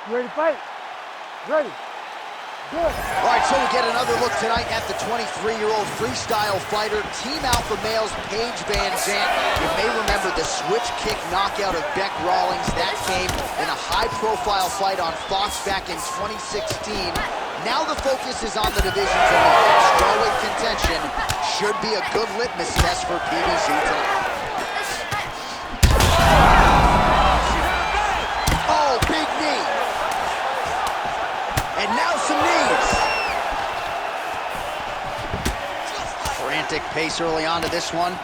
You ready to fight? Ready. Good. All right, so we get another look tonight at the 23-year-old freestyle fighter, Team Alpha Male's Pэйdж Vanzat. You may remember the switch kick knockout of Bec Rawlings. That came in a high-profile fight on Fox back in 2016. Now the focus is on the divisions of the strawweight contention. Should be a good litmus test for PBZ tonight. Oh, big knee. And now some knees. Frantic pace early on to this one.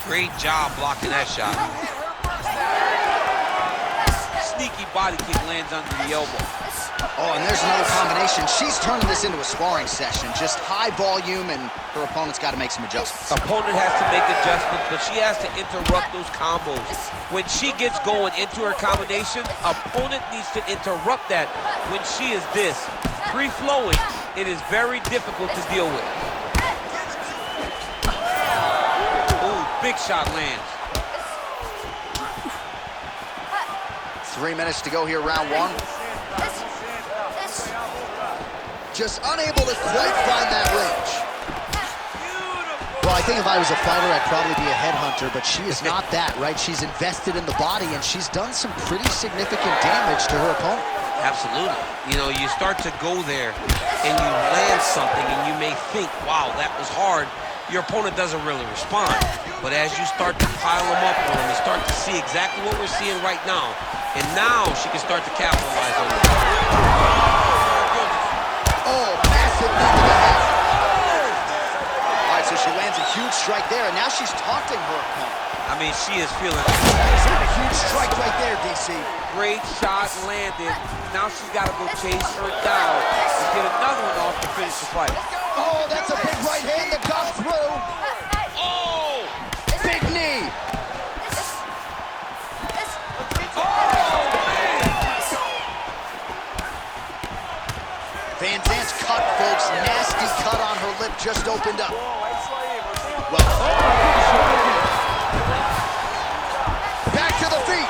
Great job blocking that shot. Sneaky body kick lands under the elbow. Oh, and there's another combination. She's turning this into a sparring session. Just high volume, and her opponent's got to make some adjustments. Opponent has to make adjustments, but she has to interrupt those combos. When she gets going into her combination, opponent needs to interrupt that. When she is this free-flowing, it is very difficult to deal with. Ooh, big shot lands. 3 minutes to go here, round one. Just unable to quite find that range. Well, I think if I was a fighter, I'd probably be a headhunter, but she is not that, right? She's invested in the body, and she's done some pretty significant damage to her opponent. Absolutely. You know, you start to go there, and you land something, and you may think, wow, that was hard. Your opponent doesn't really respond. But as you start to pile them up on them, you start to see exactly what we're seeing right now, and now she can start to capitalize on it. Oh, massive knee to the head. All right, so she lands a huge strike there, and now she's taunting her opponent. I mean, she is feeling it. She's got a huge strike right there, DC. Great shot landed. Now she's got to go chase her down and get another one off to finish the fight. Oh, that's a big right hand that got through. Oh! Big knee. Vanzat's cut, folks. Nasty cut on her lip just opened up. Well, back to the feet.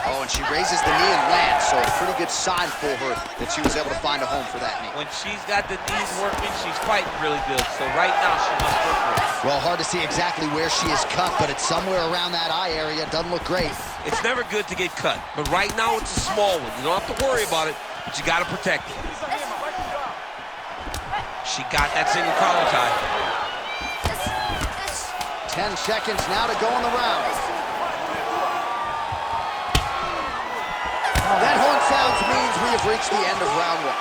Oh, and she raises the knee and lands, so a pretty good sign for her that she was able to find a home for that knee. When she's got the knees working, she's fighting really good. So right now, she must work for it. Well, hard to see exactly where she is cut, but it's somewhere around that eye area. Doesn't look great. It's never good to get cut, but right now it's a small one. You don't have to worry about it, but you got to protect it. She got that single collar tie. 10 seconds now to go in the round. That horn sounds means we have reached the end of round one.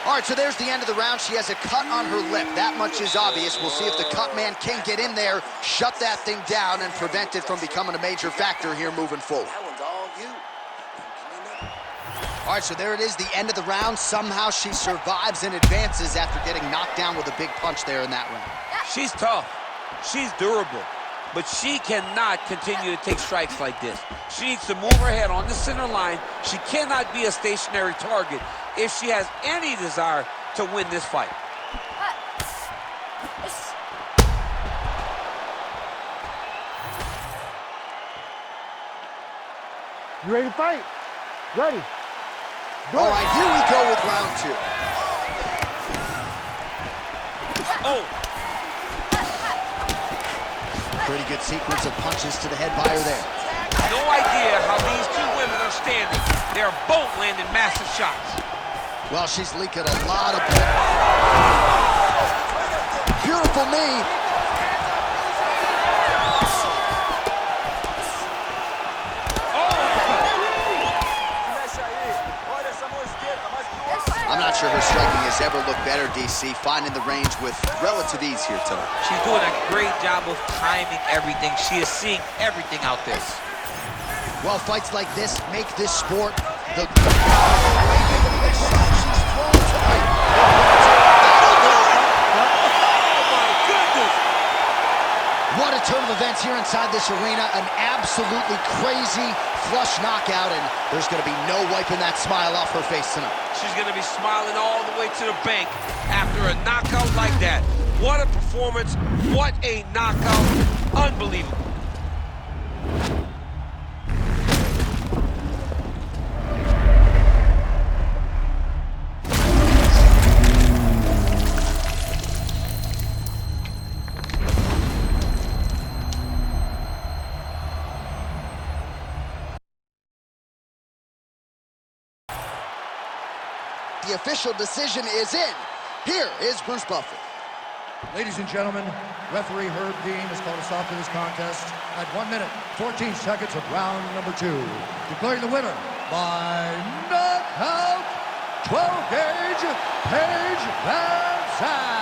All right, so there's the end of the round. She has a cut on her lip. That much is obvious. We'll see if the cut man can get in there, shut that thing down, and prevent it from becoming a major factor here moving forward. That one's all you. All right, so there it is, the end of the round. Somehow she survives and advances after getting knocked down with a big punch there in that round. She's tough. She's durable. But she cannot continue to take strikes like this. She needs to move her head on the center line. She cannot be a stationary target if she has any desire to win this fight. You ready to fight? Ready. Go. All right, here we go with round two. Oh! Pretty good sequence of punches to the head by her there. No idea how these two women are standing. They're both landing massive shots. Well, she's leaking a lot of blood. Beautiful knee. I'm not sure her striking has ever looked better, DC, finding the range with relative ease here tonight. She's doing a great job of timing everything. She is seeing everything out there. Well, fights like this make this sport the... What a turn of events here inside this arena. An absolutely crazy flush knockout, and there's going to be no wiping that smile off her face tonight. She's going to be smiling all the way to the bank after a knockout like that. What a performance. What a knockout. Unbelievable. The official decision is in. Here is Bruce Buffer. Ladies and gentlemen, referee Herb Dean has called a stop to this contest at 1 minute, 14 seconds of round number 2. Declaring the winner by knockout, 12-gauge, Pэйдж Vanzat.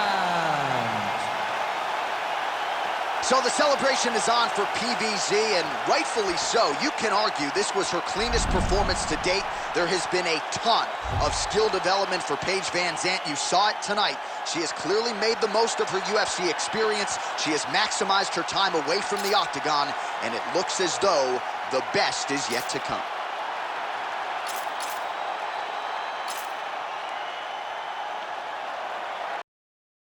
So the celebration is on for PVZ, and rightfully so. You can argue this was her cleanest performance to date. There has been a ton of skill development for Pэйdж Vanzat. You saw it tonight. She has clearly made the most of her UFC experience. She has maximized her time away from the octagon, and it looks as though the best is yet to come.